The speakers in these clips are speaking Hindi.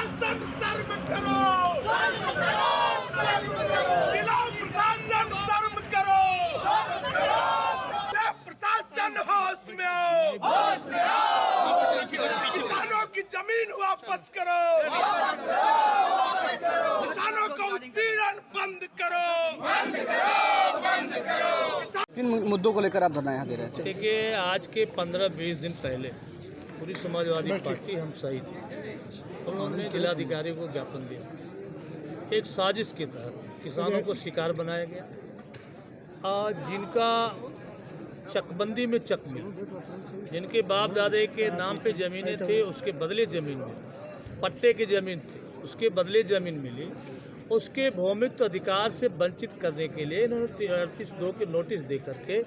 प्रशासन शर्म करो, जिला प्रशासन शर्म करो, प्रशासन होश में आओ, किसानों की जमीन वापस करो, किसानों का उत्पीड़न बंद करो। किन मुद्दों को लेकर आप धरना यहाँ दे रहे हैं? देखिए, आज के 15-20 दिन पहले पूरी समाजवादी पार्टी हम सहित उन्होंने जिलाधिकारी को ज्ञापन दिया। एक साजिश के तहत किसानों को शिकार बनाया गया। आज जिनका चकबंदी में चक मिली, जिनके बाप दादे के नाम पे ज़मीनें थे उसके बदले ज़मीन मिली, पट्टे की ज़मीन थी उसके बदले ज़मीन मिली, उसके भौमित्व अधिकार से वंचित करने के लिए इन्होंने 38(2) के नोटिस दे करके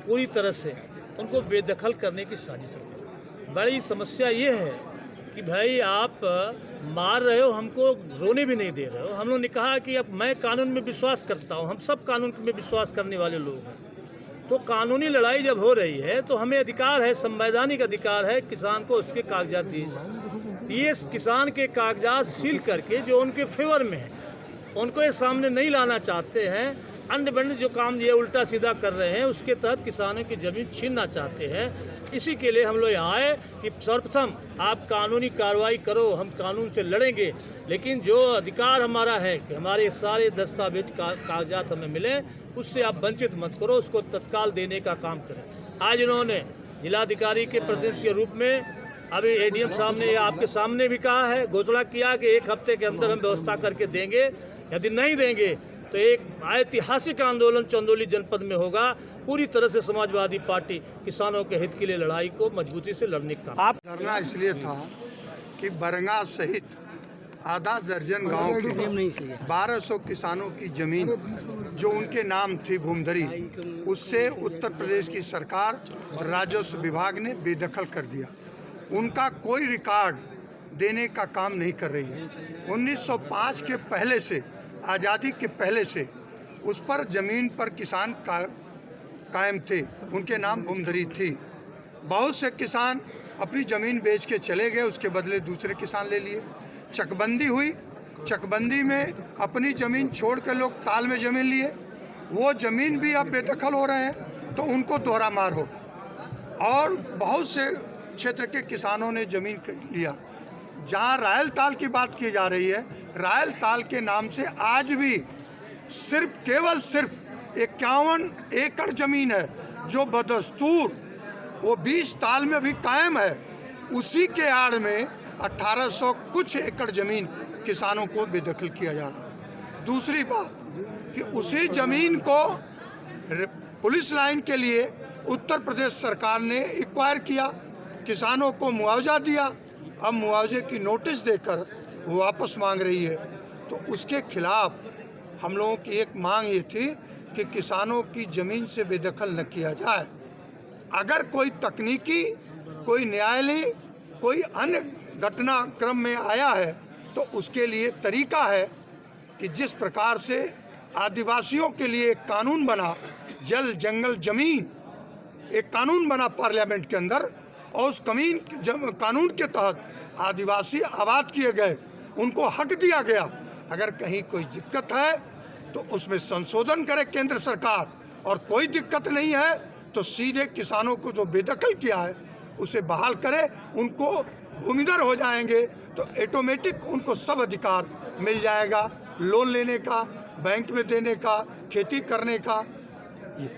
पूरी तरह से उनको बेदखल करने की साजिश रखी। बड़ी समस्या ये है कि भाई आप मार रहे हो, हमको रोने भी नहीं दे रहे हो। हम लोगों ने कहा कि अब मैं कानून में विश्वास करता हूँ, हम सब कानून में विश्वास करने वाले लोग हैं, तो कानूनी लड़ाई जब हो रही है तो हमें अधिकार है, संवैधानिक अधिकार है किसान को उसके कागजात दिए जाए। ये किसान के कागजात सील करके जो उनके फेवर में है उनको ये सामने नहीं लाना चाहते हैं। अन्य बंद जो काम ये उल्टा सीधा कर रहे हैं उसके तहत किसानों की ज़मीन छीनना चाहते हैं। इसी के लिए हम लोग यहाँ आए कि सर्वप्रथम आप कानूनी कार्रवाई करो, हम कानून से लड़ेंगे, लेकिन जो अधिकार हमारा है कि हमारे सारे दस्तावेज कागजात हमें मिले उससे आप वंचित मत करो, उसको तत्काल देने का काम करें। आज इन्होंने जिलाधिकारी के प्रतिनिधि के रूप में अभी एडीएम साहब ने आपके सामने भी कहा है, घोषणा किया कि 1 हफ्ते के अंदर हम व्यवस्था करके देंगे। यदि नहीं देंगे तो एक ऐतिहासिक आंदोलन चंदौली जनपद में होगा। पूरी तरह से समाजवादी पार्टी किसानों के हित के लिए लड़ाई को मजबूती से लड़ने का आप धरना इसलिए था कि बरंगा सहित आधा दर्जन गांव के 1200 किसानों की जमीन जो उनके नाम थी भूमधरी, उससे उत्तर प्रदेश की सरकार राजस्व विभाग ने बेदखल कर दिया। उनका कोई रिकॉर्ड देने का काम नहीं कर रही है। 1905 के पहले से, आज़ादी के पहले से उस पर ज़मीन पर किसान कायम थे, उनके नाम भूमधरी थी। बहुत से किसान अपनी ज़मीन बेच के चले गए, उसके बदले दूसरे किसान ले लिए। चकबंदी हुई, चकबंदी में अपनी ज़मीन छोड़ कर लोग ताल में ज़मीन लिए, वो ज़मीन भी अब बेदखल हो रहे हैं, तो उनको दोहरा मार होगा। और बहुत से क्षेत्र के किसानों ने ज़मीन लिया। जहाँ रायल ताल की बात की जा रही है, रायल ताल के नाम से आज भी केवल सिर्फ 51 एकड़ ज़मीन है जो बदस्तूर वो 20 ताल में भी कायम है। उसी के आड़ में 1800 कुछ एकड़ ज़मीन किसानों को बेदखल किया जा रहा है। दूसरी बात कि उसी ज़मीन को पुलिस लाइन के लिए उत्तर प्रदेश सरकार ने एक्वायर किया, किसानों को मुआवजा दिया। अब मुआवजे की नोटिस देकर वो वापस मांग रही है। तो उसके खिलाफ हम लोगों की एक मांग ये थी कि किसानों की ज़मीन से बेदखल न किया जाए। अगर कोई तकनीकी, कोई न्यायालय, कोई अन्य घटनाक्रम में आया है तो उसके लिए तरीका है कि जिस प्रकार से आदिवासियों के लिए एक कानून बना, जल जंगल ज़मीन, एक कानून बना पार्लियामेंट के अंदर, और उस कानून के तहत आदिवासी आबाद किए गए, उनको हक दिया गया। अगर कहीं कोई दिक्कत है तो उसमें संशोधन करे केंद्र सरकार, और कोई दिक्कत नहीं है तो सीधे किसानों को जो बेदखल किया है उसे बहाल करे। उनको भूमिधर हो जाएंगे तो ऑटोमेटिक उनको सब अधिकार मिल जाएगा, लोन लेने का, बैंक में देने का, खेती करने का। ये